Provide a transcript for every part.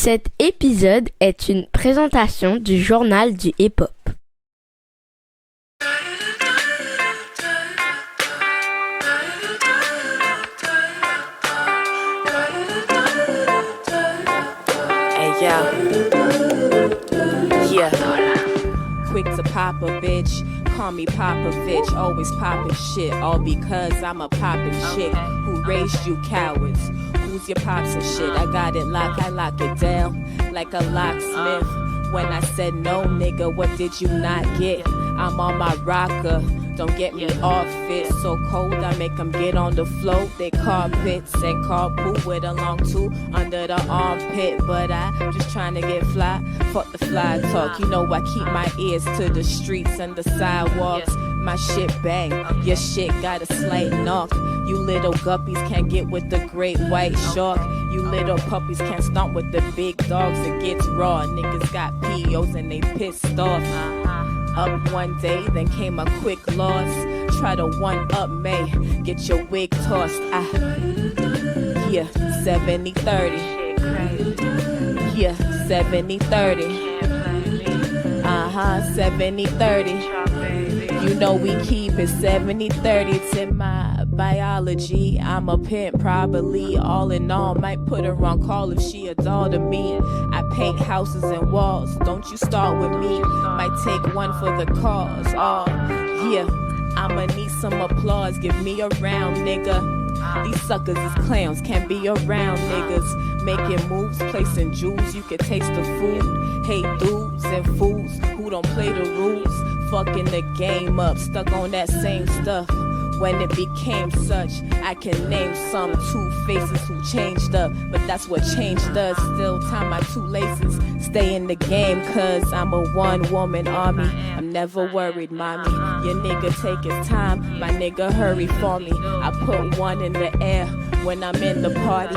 Cet épisode est une présentation du journal du hip-hop. Hey yo, yeah. Quick to pop a bitch, call me Popovich, always poppin' shit, all because I'm a poppin' chick who raised you cowards. Who's your pops and shit? I got it locked, I lock it down like a locksmith. When I said no, nigga, what did you not get? I'm on my rocker, don't get me off it. So cold, I make them get on the floor. They carpets and carpool with a long tool under the armpit. But I just trying to get fly, fuck the fly talk. You know I keep my ears to the streets and the sidewalks. My shit bang, your shit got a slight knock. You little guppies can't get with the great white shark. You little puppies can't stomp with the big dogs. It gets raw, niggas got POs and they pissed off. Up one day, then came a quick loss. Try to one-up me, get your wig tossed. Yeah, 70-30. Yeah, 70-30. 70-30. You know we keep it 70-30. It's in my biology. I'm a pimp, probably. All in all, might put her on call if she a daughter me. I paint houses and walls. Don't you start with me. Might take one for the cause. Oh, yeah. I'ma need some applause. Give me a round, nigga. These suckers is clowns, can't be around niggas. Making moves, placing jewels, you can taste the food. Hate dudes and fools who don't play the rules. Fucking the game up, stuck on that same stuff. When it became such, I can name some two faces who changed up. But that's what change does, still tie my two laces. Stay in the game cause I'm a one-woman army. I'm never worried, mommy. Your nigga take his time, my nigga hurry for me. I put one in the air when I'm in the party.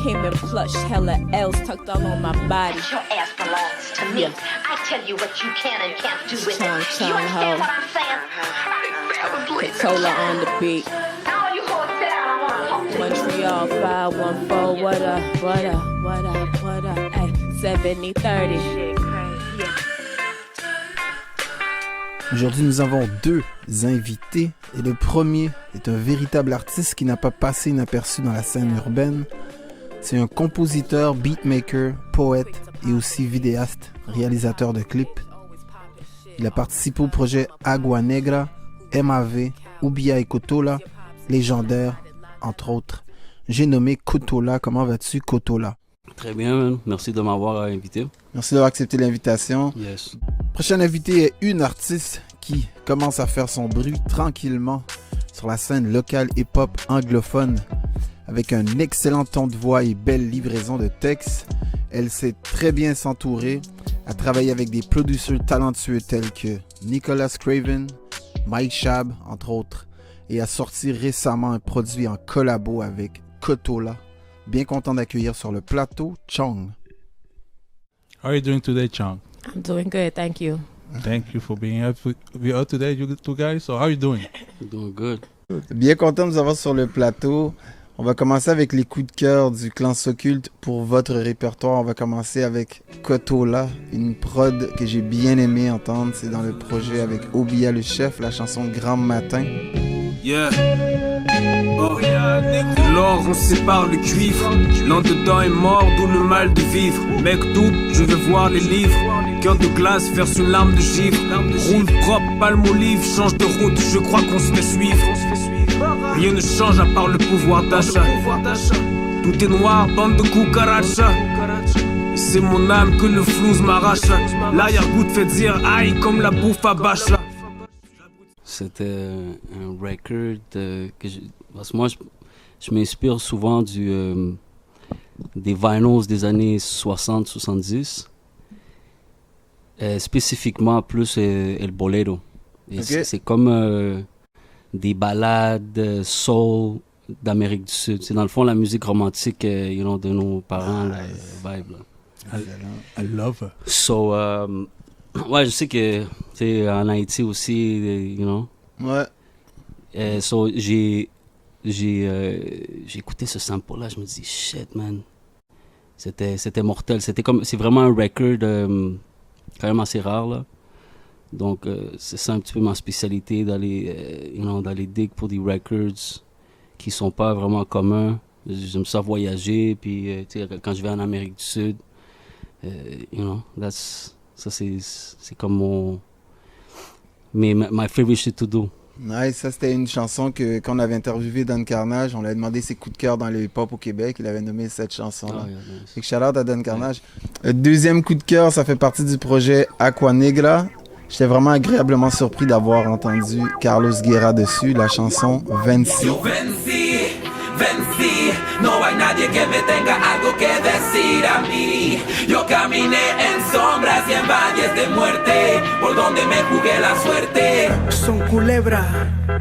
Came in plush, hella L's tucked all on my body. Your ass belongs to me. Yeah. I tell you what you can and can't do with Chung, it. Chung, You understand ho. what I'm saying? Cotola on the beat. Now you hold sit down, I want to talk to you. Montreal 514, what up, ay, 70-30. Aujourd'hui, nous avons deux invités et le premier est un véritable artiste qui n'a pas passé inaperçu dans la scène urbaine. C'est un compositeur, beatmaker, poète et aussi vidéaste, réalisateur de clips. Il a participé au projet Agua Negra, MAV, Ubia et Cotola, légendaire, entre autres. J'ai nommé Cotola. Comment vas-tu, Cotola? Très bien, man. Merci de m'avoir invité. Merci d'avoir accepté l'invitation. Yes. Prochaine invitée est une artiste qui commence à faire son bruit tranquillement sur la scène locale hip-hop anglophone. Avec un excellent ton de voix et belle livraison de textes, elle sait très bien s'entourer, a travaillé avec des producteurs talentueux tels que Nicholas Craven, Mike Shab, entre autres, et a sorti récemment un produit en collabo avec Cotola. Bien content d'accueillir sur le plateau Chung. How are you doing today, Chung? I'm doing good, thank you. Thank you for being here today, you two guys. So how are you doing? Doing good. Bien content de vous avoir sur le plateau. On va commencer avec les coups de cœur du clan Socult pour votre répertoire. On va commencer avec Cotola, une prod que j'ai bien aimé entendre. C'est dans le projet avec Obia le chef, la chanson Grand Matin. Yeah. Oh. L'or, on sépare le cuivre. L'an dedans est mort, d'où le mal de vivre. Mec, doute, je veux voir les livres. Cœur de glace, verse une larme de givre. Roule propre, palme olive, change de route. Je crois qu'on se fait suivre. Rien ne change à part le pouvoir d'achat. Tout est noir, bande de cucaracha. Et c'est mon âme que le flouze m'arrache. L'arrière-goût fait dire aïe comme la bouffe à Bacha. C'était un record parce que moi, je m'inspire souvent des vinyls des années 60-70. Spécifiquement plus El Bolero. Et Okay. c'est comme des ballades soul d'Amérique du Sud. C'est dans le fond la musique romantique de nos parents, vibe. Là. I love her. So, ouais, je sais que en Haïti aussi, Ouais. So, j'ai écouté ce sample-là, je me dis, shit, man. c'était mortel. C'est vraiment un record quand même assez rare, là. Donc, c'est ça un petit peu ma spécialité, d'aller dig pour des records qui sont pas vraiment communs. J'aime ça voyager, puis quand je vais en Amérique du Sud, ça c'est comme mon my favorite shit to do. Nice, ça c'était une chanson qu'on avait interviewé Don Carnage, on lui a demandé ses coups de cœur dans le hip-hop au Québec, il avait nommé cette chanson-là. Fait que shout out à Don Carnage. Le deuxième coup de cœur, ça fait partie du projet Aqua Negra. J'étais vraiment agréablement surpris d'avoir entendu Carlos Guerra dessus, la chanson Merci. Vencí, no hay nadie que me tenga algo que decir a mí. Yo caminé en sombras y en valles de muerte, por donde me jugué la suerte. Son culebra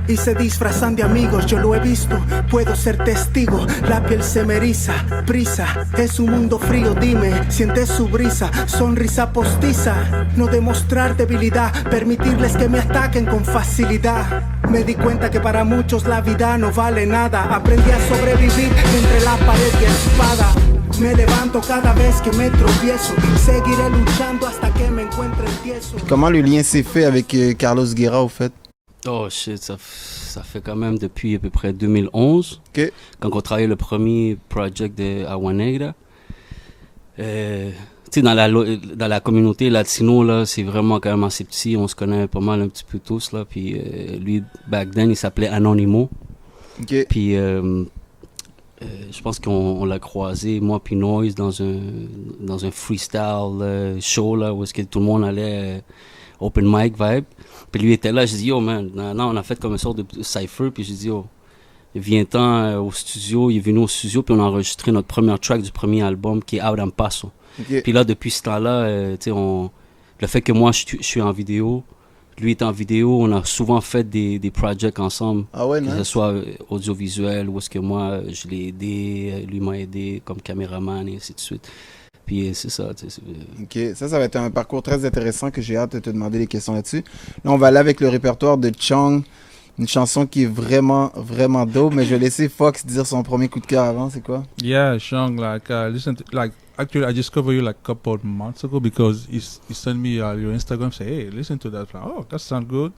y se disfrazan de amigos, yo lo he visto, puedo ser testigo. La piel se me eriza, prisa, es un mundo frío, dime, sientes su brisa, sonrisa postiza. No demostrar debilidad, permitirles que me ataquen con facilidad. Me di cuenta que para muchos la vida no vale nada. Aprendí a sobrevivir entre la pared y espada. Me levanto cada vez que me tropiezo. Seguiré luchando hasta que me encuentre el tieso. Comment le lien s'est fait avec Carlos Guerra au fait? Oh shit, ça fait quand même depuis à peu près 2011. Okay. Quand on travaillait le premier project de Aqua Negra. Tu sais, dans la communauté latino, là, c'est vraiment quand même assez petit. On se connaît pas mal un petit peu tous, là. Puis lui, back then, il s'appelait Anonymous. Okay. Puis je pense qu'on l'a croisé, moi puis Noise, dans un freestyle show, là, où est-ce que tout le monde allait open mic vibe. Puis lui était là, j'ai dit, yo, man, non, on a fait comme une sorte de cypher. Puis j'ai dit, yo, viens-t'en au studio. Il est venu au studio, puis on a enregistré notre première track du premier album, qui est Out en Paso. Okay. Puis là, depuis ce temps-là, le fait que moi, je suis en vidéo, lui est en vidéo, on a souvent fait des projects ensemble. Ah ouais, que nice. ce soit audiovisuel, ou est-ce que moi, je l'ai aidé, lui m'a aidé comme caméraman, et ainsi de suite. Puis c'est ça. Ok, ça va être un parcours très intéressant que j'ai hâte de te demander des questions là-dessus. Là, on va aller avec le répertoire de Chung, une chanson qui est vraiment, vraiment dope, mais je vais laisser Fox dire son premier coup de cœur avant, c'est quoi? Yeah, Chung, actually, I discovered you like a couple of months ago because you sent me your Instagram, say, hey, listen to that. Like, oh, that sounds good.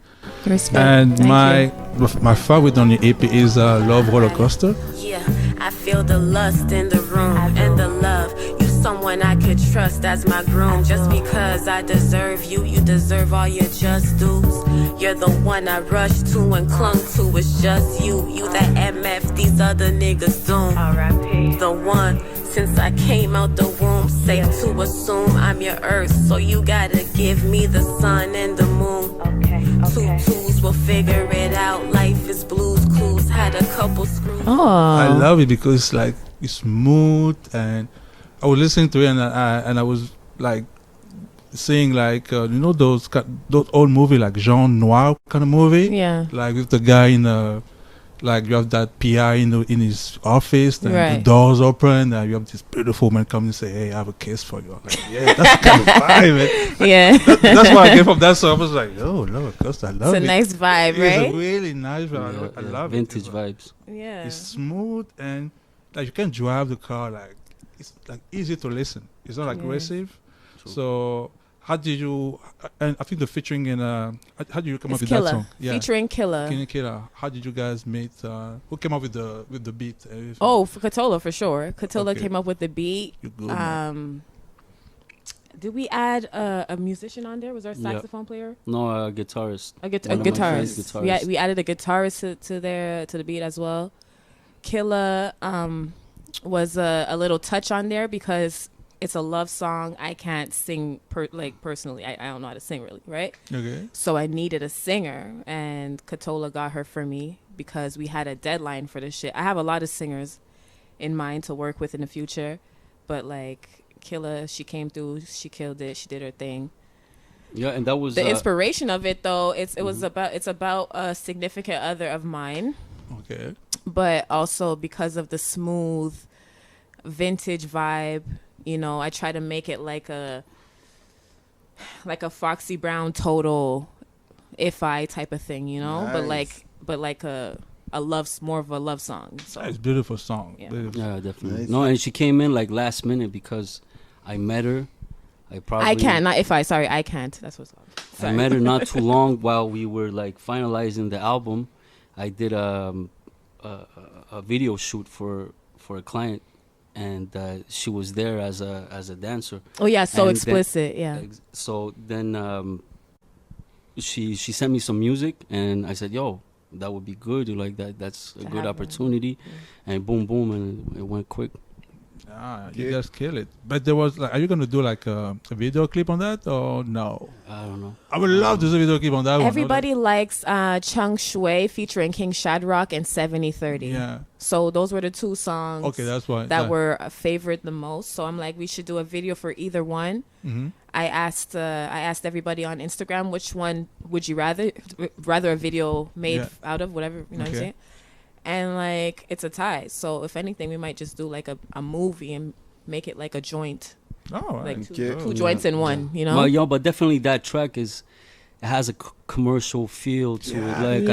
Respect. And Thank my favorite on your EP is Love Roller Coaster. Yeah, I feel the lust in the room and the love. You someone I could trust as my groom. Just because I deserve you, you deserve all your just dues. You're the one I rushed to and clung to. It's just you, you that MF these other niggas doom. R.I.P. The one since I came out the womb, safe to assume I'm your earth. So you gotta give me the sun and the moon. Okay. 2 2s will figure it out. Life is blues clues. Had a couple screws. Oh, I love it because it's smooth, and I was listening to it and I was like seeing those old movie like Jean Noir kind of movie. Yeah. Like with the guy in you have that PI in his office, and right. the doors open, and you have this beautiful man come and say, "Hey, I have a kiss for you." I'm like, yeah, that's the kind of vibe, man. Yeah. That's what I get from that song. I was like, oh, Lord, of course, I love it. It's a nice vibe, right? It's a really nice vibe. I love vintage it. Vibes. Yeah. It's smooth, and you can drive the car it's easy to listen. It's not aggressive. True. So how did you? And I think the featuring in how did you come up with Killer. that song? Yeah. Featuring Killer. Killer. How did you guys meet? Who came up with the beat? Oh, for Cotola for sure. Cotola Okay. came up with the beat. You good, man. Did we add a musician on there? Was there a saxophone player? No, a guitarist. A One of my friends, guitarist. We added a guitarist to the beat as well. Killa was a little touch on there because it's a love song. I can't sing personally. I don't know how to sing really, right? Okay. So I needed a singer, and Cotola got her for me because we had a deadline for this shit. I have a lot of singers in mind to work with in the future, but Killa, she came through, she killed it, she did her thing. Yeah, and that was The inspiration of it though, it's about a significant other of mine. Okay. But also because of the smooth vintage vibe, I try to make it like a Foxy Brown Total If I type of thing, Nice. but like a more of a love song. So It's a beautiful song. Yeah. Beautiful. Yeah, definitely. Nice. No, and she came in like last minute because I met her. I can't. That's what's up. I met her not too long while we were like finalizing the album. I did a video shoot for a client, and she was there as a dancer. Oh yeah, so And explicit. Yeah. So then she sent me some music, and I said, "Yo, that would be good. Like that's a To good have her. opportunity." And boom, boom, and it went quick. You just kill it. But there was like, are you gonna do like a video clip on that or no? I don't know. I would love to do a video clip on that one. Everybody likes Chung Shui featuring King Shadrach and 7030. Yeah. So those were the two songs Okay, that's why. that were favored the most. So I'm like, we should do a video for either one. Mm-hmm. I asked everybody on Instagram, which one would you rather a video made out of, whatever, you know what I'm saying? And like, it's a tie. So if anything, we might just do like a movie and make it like a joint. Oh, like okay. two joints in one, you know? Well, yo, but definitely that track it has a commercial feel to it. Like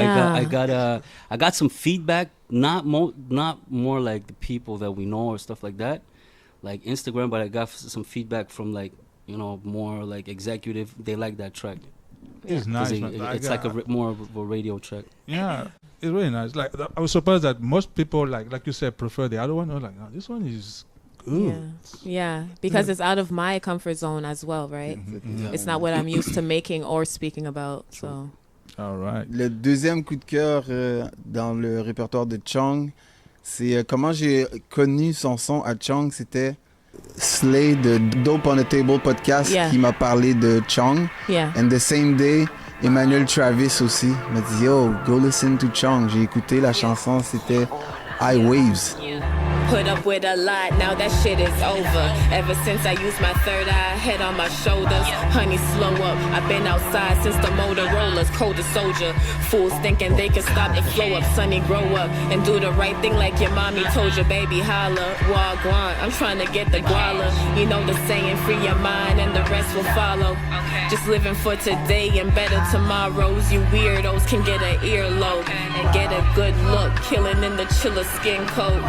I got some feedback, not more like the people that we know or stuff like that, like Instagram, but I got some feedback from like, you know, more like executive. They like that track. It's nice. It's like more of a radio track. Yeah, it's really nice. Like I was surprised that most people, like you said, prefer the other one. I was like, no, this one is good. Yeah, because it's out of my comfort zone as well, right? It's not what I'm used to making or speaking about. So. All right. Le deuxième coup de cœur dans le répertoire de Chung, c'est comment j'ai connu son son à Chung, c'était Slay de Dope on the Table podcast qui m'a parlé de Chung. Yeah. And the same day, Emmanuel Travis aussi m'a dit yo, go listen to Chung. J'ai écouté la chanson, c'était High Waves. Put up with a lot, now that shit is over. Ever since I used my third eye, head on my shoulders. Honey, slow up, I've been outside since the Motorola's cold as soldier. Fools thinking they can stop and flow up. Sonny, grow up and do the right thing like your mommy told you, baby, holla. Wagwan, I'm trying to get the guala. You know the saying, free your mind and the rest will follow. Just living for today and better tomorrows. You weirdos can get an earlobe and get a good look. Killing in the chiller skin coat.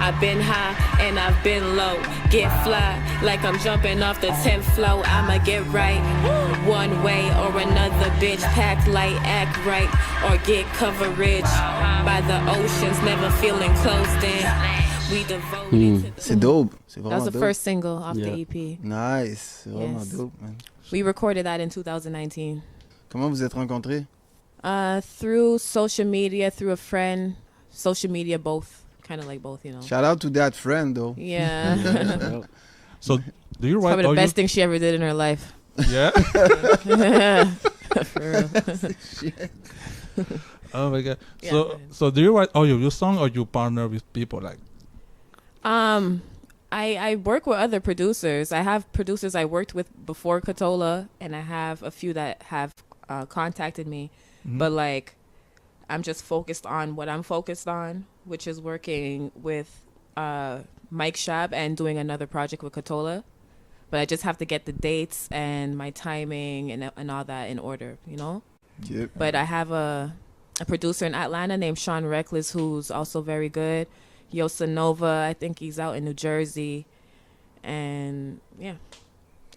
I've been high and I've been low. Get fly like I'm jumping off the 10th floor. I'ma get right one way or another, bitch. Pack light, act right, or get coverage by the oceans. Never feeling closed in. We devoted to C'est dope. C'est That was vraiment the dope. first single off the EP. Nice. C'est vraiment Yes. dope, man. We recorded that in 2019. Comment vous êtes rencontrés? Through social media, through a friend. Social media, both. Kind of like both, you know. Shout out to that friend, though. Yeah. So, do you write Probably all the best thing she ever did in her life. Yeah. For real. Oh my god. Yeah. So do you write all your song or you partner with people like? I work with other producers. I have producers I worked with before Cotola, and I have a few that have contacted me. Mm-hmm. But like, I'm just focused on what I'm focused on, which is working with Mike Shab and doing another project with Cotola. But I just have to get the dates and my timing and all that in order, you know? Yep. But I have a producer in Atlanta named Sean Reckless, who's also very good. Yosanova, I think he's out in New Jersey. And yeah.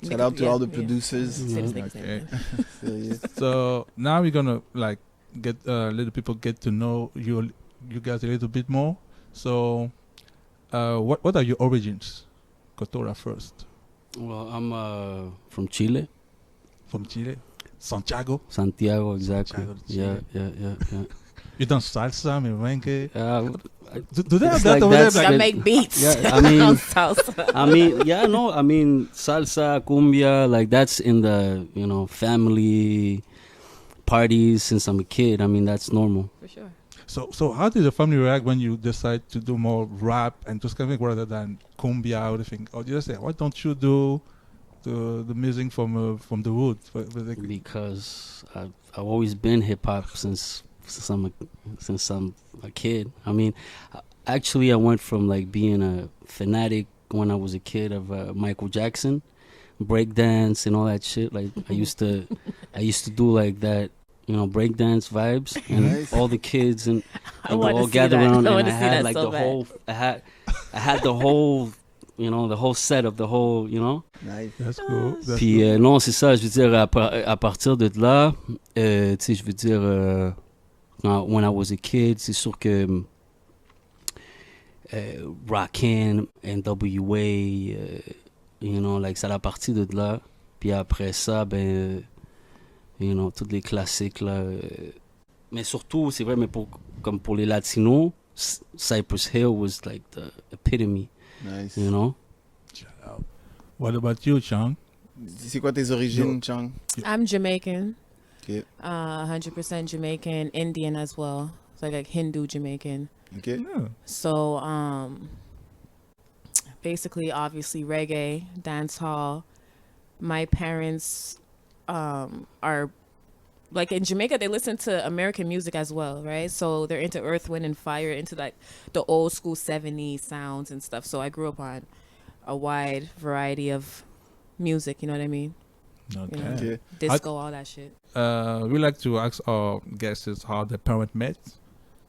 Shout out to all the producers. Okay. So now we're gonna like get little people get to know you guys a little bit more. So what are your origins? Cotola first. Well, I'm from Chile. From Chile? Santiago, exactly. Santiago, Yeah. You done salsa, merengue? Do they have it's that like over there? that's Like I make beats. Yeah, I mean, salsa. I mean, salsa, cumbia, like that's in the, you know, family parties since I'm a kid. I mean, that's normal. For sure. So how did the family react when you decide to do more rap and just kind of rather than cumbia or anything? Or did they say, why don't you do the music from the roots? Because I've always been hip hop since I'm a kid. I mean, actually, I went from like being a fanatic when I was a kid of Michael Jackson, breakdance and all that shit. Like I used to do like that breakdance vibes, and Nice. all the kids and they wanna all see gather that. around, I and wanna I see had that like so the bad. whole, I had the whole, the whole set of the whole, Nice. That's cool. That's Puis cool. non, c'est ça, je veux dire, à partir de là, tu sais, je veux dire, when I was a kid, c'est sûr que Rockin', NWA, like, c'est la partie de là. Puis après ça, ben, tous les classiques, là. Mais surtout, c'est vrai, mais comme pour les Latinos, Cypress Hill was like the epitome, Nice. What about you, Chung? C'est quoi tes origines, Chung? I'm Jamaican. Okay. 100% Jamaican, Indian as well. So like Hindu Jamaican. Okay. Yeah. So basically, obviously reggae, dance hall. My parents are like in Jamaica, they listen to American music as well, right? So they're into Earth, Wind, and Fire, into like the old school 70s sounds and stuff. So I grew up on a wide variety of music, you know what I mean? Okay. You know, Okay. disco, all that shit. We like to ask our guests how their parents met.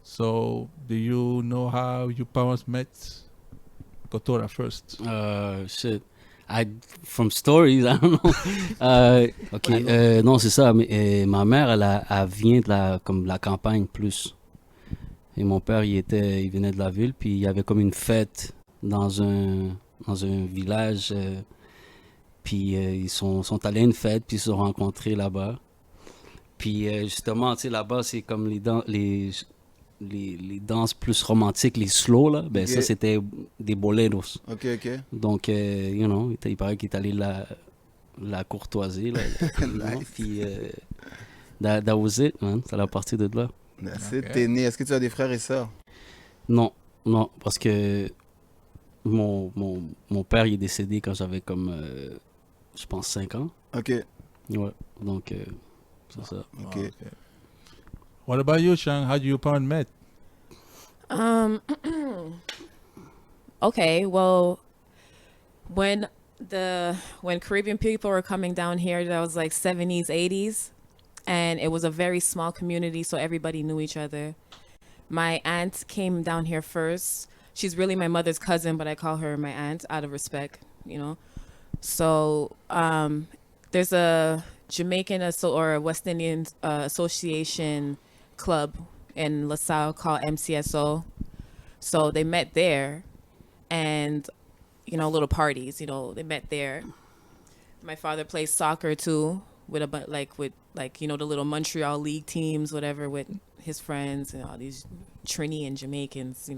So, do you know how your parents met? Cotola first. Shit. From stories, I don't know. Ok, non, c'est ça. Mais, ma mère, elle vient de la campagne plus. Et mon père, il venait de la ville, puis il y avait comme une fête dans un village. Puis ils sont allés à une fête, puis ils se sont rencontrés là-bas. Puis justement, tu sais, là-bas, c'est comme les danses plus romantiques, les slow, là. Ben, ça, c'était des boleros. Ok. Donc, il paraît qu'il est allé la courtoiser, là. Nice. Puis, that was it, man. C'est la partie de là. Merci. T'es né. Est-ce que tu as des frères et sœurs? Non, parce que mon père, il est décédé quand j'avais comme, je pense, 5 ans. Ok. Ouais, donc, c'est ça. Ok. What about you, Chung? How do your parents met? Okay, well, when Caribbean people were coming down here, that was like 70s, 80s, and it was a very small community, so everybody knew each other. My aunt came down here first. She's really my mother's cousin, but I call her my aunt out of respect, So there's a Jamaican or a West Indian association club in LaSalle called MCSO. So they met there, and little parties. They met there. My father plays soccer too, with the little Montreal League teams, whatever, with his friends and all these Trini and Jamaicans,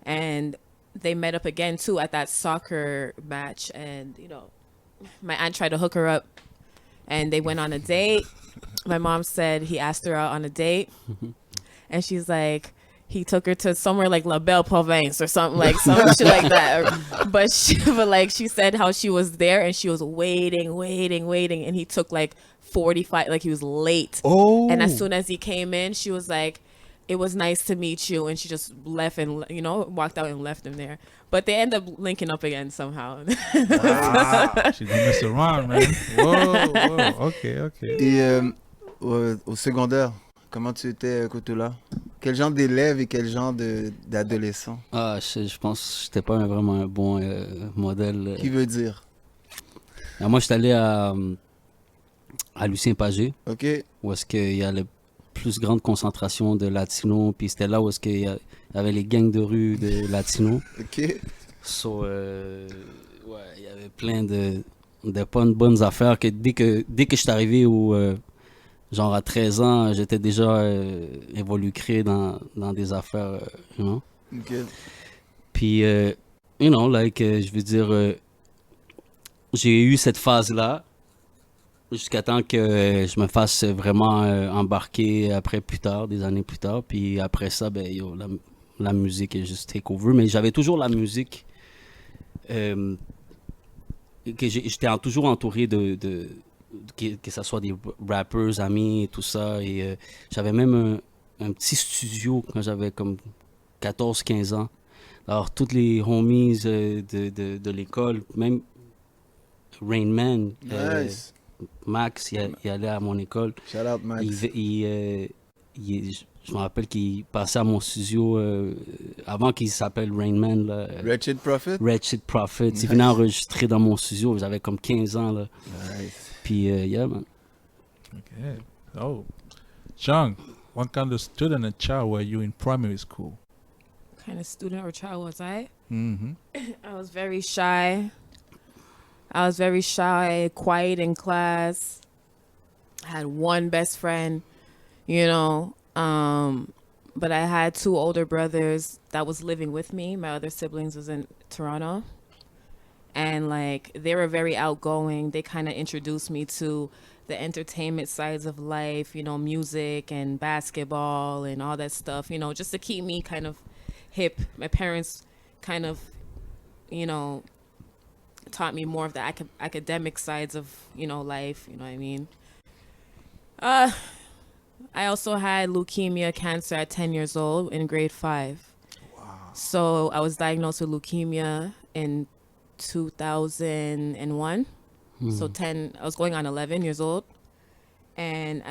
and they met up again too at that soccer match, and my aunt tried to hook her up, and they went on a date. My mom said he asked her out on a date, and she's like, he took her to somewhere like La Belle Province or something like some shit like that. But she said how she was there and she was waiting, and he took like 45, like he was late. Oh. And as soon as he came in, she was like, it was nice to meet you, and she just left and walked out and left him there. But they end up linking up again somehow. She didn't mess around, man. Whoa. Okay. Et au secondaire, comment tu étais, Cotola? Quel genre d'élève et quel genre d'adolescent? Je pense que j'étais pas vraiment un bon modèle. Qui veut dire? Alors moi, j'étais allé à Lucien Pagé. Ok. Où est-ce qu'il y a la plus grande concentration de latinos, puis c'était là où est-ce qu'il y avait les gangs de rue de latinos. Ok. So, il y avait plein de bonnes affaires que dès que je suis arrivé genre à 13 ans, j'étais déjà involucré dans des affaires, Ok. Puis, je veux dire, j'ai eu cette phase-là jusqu'à temps que je me fasse vraiment embarquer plus tard, des années plus tard. Puis après ça, la musique est juste take over. Mais j'avais toujours la musique, que j'étais toujours entouré que ce soit des rappers, amis et tout ça. Et j'avais même un petit studio quand j'avais comme 14-15 ans. Alors, toutes les homies de l'école, même Rain Man, Nice. Max, il allait à mon école. Shout out Max. Je me rappelle qu'il passait à mon studio avant qu'il s'appelle Rain Man. Là, Wretched Prophet? Wretched Prophet. Nice. Il venait enregistrer dans mon studio. J'avais comme 15 ans. Là. Nice. Puis, yeah, man. Okay. Oh, Chung, what kind of student and child were you in primary school? What kind of student or child was I? Mm-hmm. I was very shy. Quiet in class. I had one best friend, you know. But I had two older brothers that was living with me. My other siblings was in Toronto. And like they were very outgoing. They kind of introduced me to the entertainment sides of life, you know, music and basketball and all that stuff, you know, just to keep me kind of hip. My parents kind of, you know, taught me more of the academic sides of, you know, life, you know what I mean? I also had leukemia cancer at 10 years old in grade 5. Wow. So I was diagnosed with leukemia in 2001. So I was going on 11 years old. And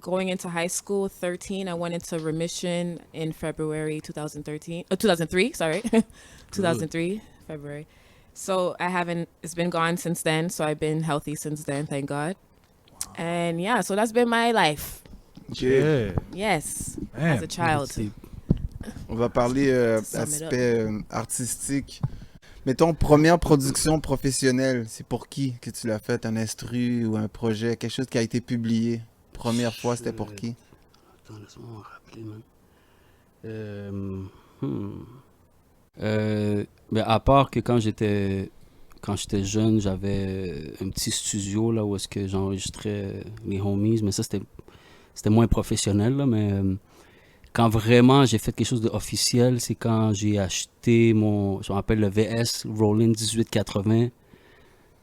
going into high school, 13, I went into remission in February 2003, sorry. 2003, February. So it's been gone since then. So I've been healthy since then, thank God. Wow. And yeah, so that's been my life. Yeah. Yes, Man. as a child. On va parler aspect artistique. Mettons, première production professionnelle, c'est pour qui que tu l'as fait? Un instru ou un projet? Quelque chose qui a été publié? Première fois, c'était pour qui? Attends, laisse-moi me rappeler, man. Mais à part que quand j'étais jeune, j'avais un petit studio là où est-ce que j'enregistrais les homies, mais ça c'était moins professionnel là, mais quand vraiment j'ai fait quelque chose d'officiel, c'est quand j'ai acheté je me rappelle le VS Roland 1880.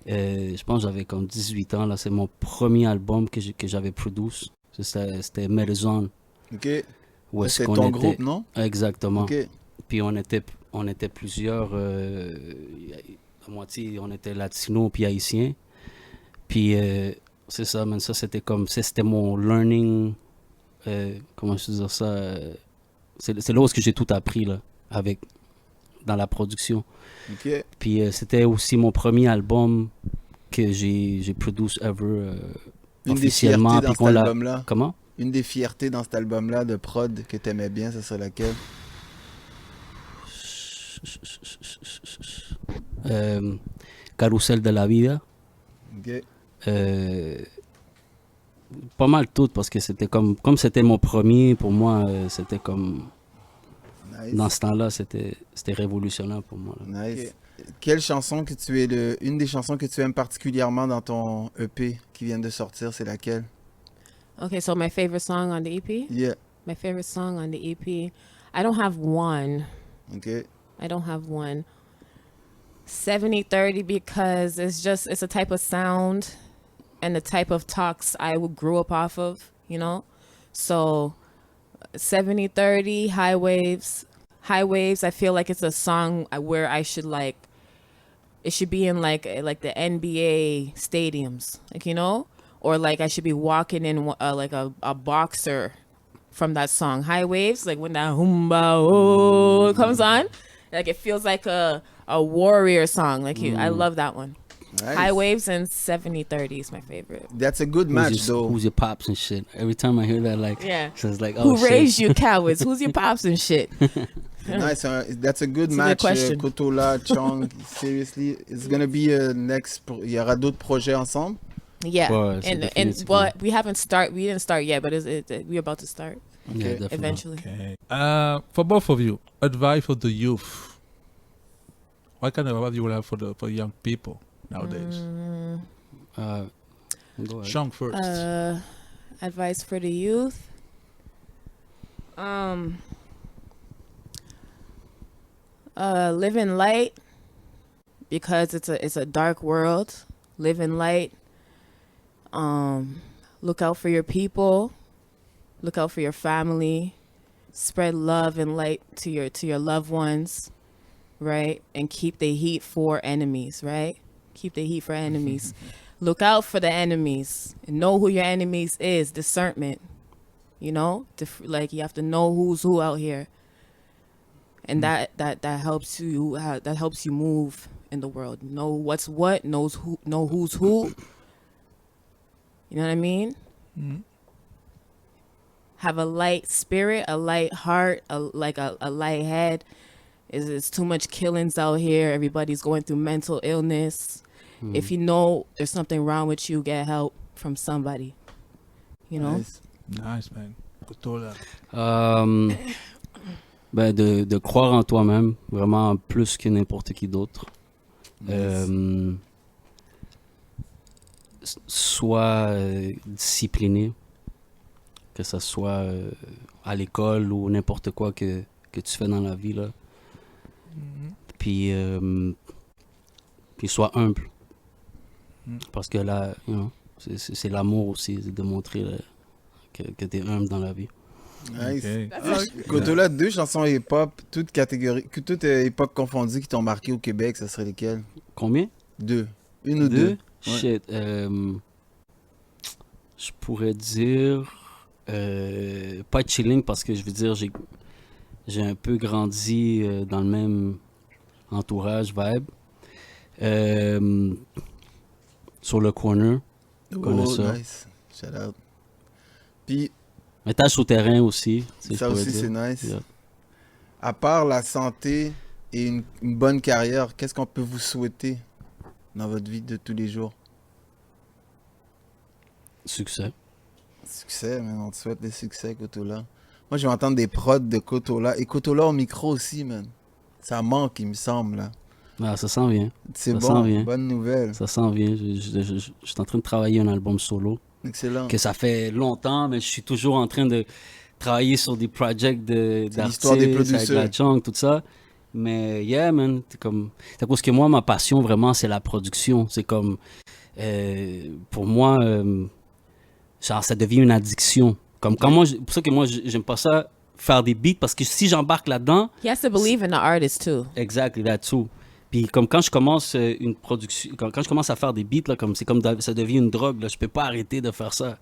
Je pense que j'avais comme 18 ans là, c'est mon premier album que j'avais produit. C'était Maison. OK. C'est ton groupe, non? Exactement. OK. Puis on était plusieurs, la moitié, on était latinos puis haïtiens. Puis c'est ça, man, ça c'était mon learning, comment je peux dire ça, c'est là où j'ai tout appris là, dans la production. OK. Puis c'était aussi mon premier album que j'ai produit ever officiellement. Une des fiertés dans cet album-là? Comment? Une des fiertés dans cet album-là de prod que t'aimais bien, ça serait laquelle? Carrousel de la vida. OK. Pas mal toutes parce que c'était comme c'était mon premier, pour moi c'était comme nice. Dans ce temps-là c'était révolutionnaire pour moi là. Nice. Okay. Quelle chanson une des chansons que tu aimes particulièrement dans ton EP qui vient de sortir, c'est laquelle? Okay, so my favorite song on the EP? Yeah. My favorite song on the EP, I don't have one. Okay. I don't have one. 70-30 because it's a type of sound and the type of talks I grew up off of, you know? So 70-30, High Waves, I feel like it's a song where I should it should be in like the NBA stadiums, like, you know? Or like I should be walking in like a boxer from that song. High Waves, like when that humba comes on, like it feels like a warrior song. Like I love that one. Nice. High Waves and 70-30 is my favorite. That's a good match, though. Who's your pops and shit? Every time I hear that, like, yeah, so it's like, oh, who raised you, cowards? Who's your pops and shit? Nice. That's a good match. Cotola, Chung, seriously, it's gonna be a next. Il y aura d'autres projets ensemble. Yeah, and but we didn't start yet, but we're about to start. Okay. Yeah, eventually. Okay. For both of you, advice for the youth. What kind of advice you will have for young people nowadays? Go ahead. Chung first. Advice for the youth. Live in light, because it's a dark world. Live in light. Look out for your people. Look out for your family. Spread love and light to your loved ones, right? And keep the heat for enemies, right? Keep the heat for enemies. look out for the enemies and know who your enemies is. Discernment, you know, like you have to know who's who out here, and that helps you. That helps you move in the world. Know what's what. Know who's who. You know what I mean? Mm-hmm. Have a light spirit, a light heart, a light head. It's too much killings out here. Everybody's going through mental illness. If you know there's something wrong with you, get help from somebody. You know? Nice man. Cotola. De croire en toi-même, vraiment plus que n'importe qui d'autre. Sois discipliné, que ce soit à l'école ou n'importe quoi que tu fais dans la vie, là. Puis sois humble. Parce que là, you know, c'est l'amour aussi, de montrer que tu es humble dans la vie. Nice. Cotola, 2 chansons hip-hop, toutes époques confondues qui t'ont marqué au Québec, ça serait lesquelles? Combien? 2. Une ou deux? Shit. Je pourrais dire pas chilling parce que je veux dire j'ai un peu grandi dans le même entourage vibe. Sur le corner, je connais ça. Nice. Shout out. Puis Métage souterrain aussi. Ça aussi c'est nice. Yeah. À part la santé et une bonne carrière, qu'est-ce qu'on peut vous souhaiter dans votre vie de tous les jours? Succès. Succès, man. On te souhaite des succès, Cotola. Moi, je vais entendre des prods de Cotola. Et Cotola au micro aussi, man. Ça manque, il me semble, là. Ah, ça s'en vient. C'est ça bon, bonne nouvelle. Ça s'en vient. Je suis en train de travailler un album solo. Excellent. Que ça fait longtemps, mais je suis toujours en train de travailler sur des projects d'artistes, l'histoire des producteurs. avec la Chung, tout ça. Mais yeah, man, c'est parce que moi, ma passion, vraiment, c'est la production. C'est comme, pour moi, genre, ça devient une addiction. Comme quand moi, pour ça que moi, j'aime pas ça, faire des beats, parce que si j'embarque là-dedans... He has to believe in the artist, too. Exactly, that too. Puis comme quand je commence une production, quand je commence à faire des beats, là, comme, c'est comme ça devient une drogue, là, je peux pas arrêter de faire ça.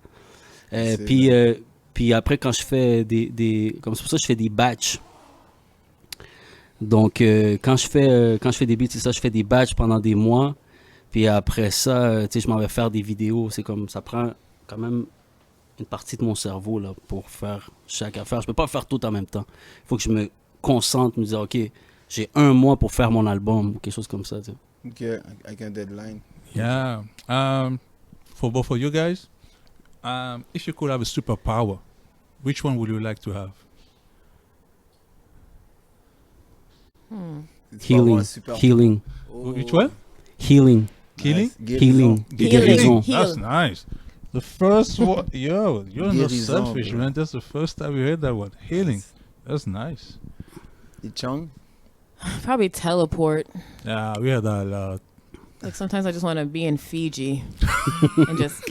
Puis après, quand je fais comme c'est pour ça que je fais des batchs. Donc, quand je fais des beats, c'est ça, je fais des batchs pendant des mois. Puis après ça, tu sais, je m'en vais faire des vidéos. C'est comme, ça prend quand même une partie de mon cerveau, là, pour faire chaque affaire. Je peux pas faire tout en même temps. Il faut que je me concentre, me dire, OK, j'ai 1 mois pour faire mon album, ou quelque chose comme ça, tu sais. OK, avec un deadline. Yeah. For both of you guys, if you could have a superpower, which one would you like to have? Healing. Oh. Which one? Healing. Killing? Nice. Healing. Guérison. That's nice. The first one, yo, you're not selfish, bro. man. That's the first time we heard that one. Healing. That's nice. Et Chung? Probably teleport. Yeah, we heard that a lot. Like sometimes I just want to be in Fiji and just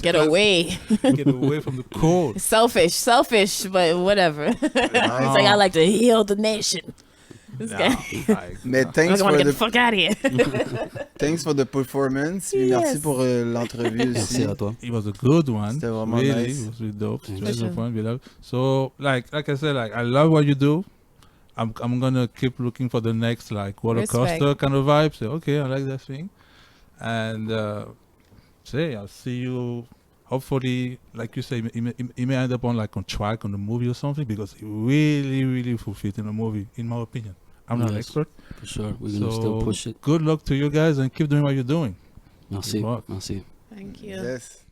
get away. Get away from the cold. Selfish, but whatever. It's like I like to heal the nation. This guy. Mais I thanks want for to get the the fuck out of here. thanks for the performance. Puis merci pour l'entrevue aussi. Merci à toi. It was a good one. C'était vraiment really, nice. It was really dope. It was Sure. fun. We love. So, like I said, like I love what you do. I'm gonna keep looking for the next like roller coaster kind of vibe. So okay, I like that thing. And I'll see you. Hopefully, like you say, it may end up on track on the movie or something because it really fulfilled in the movie, in my opinion. I'm not an expert. For sure, we're gonna still push it. Good luck to you guys and keep doing what you're doing. Merci. Good luck. Merci. Thank you. Yes.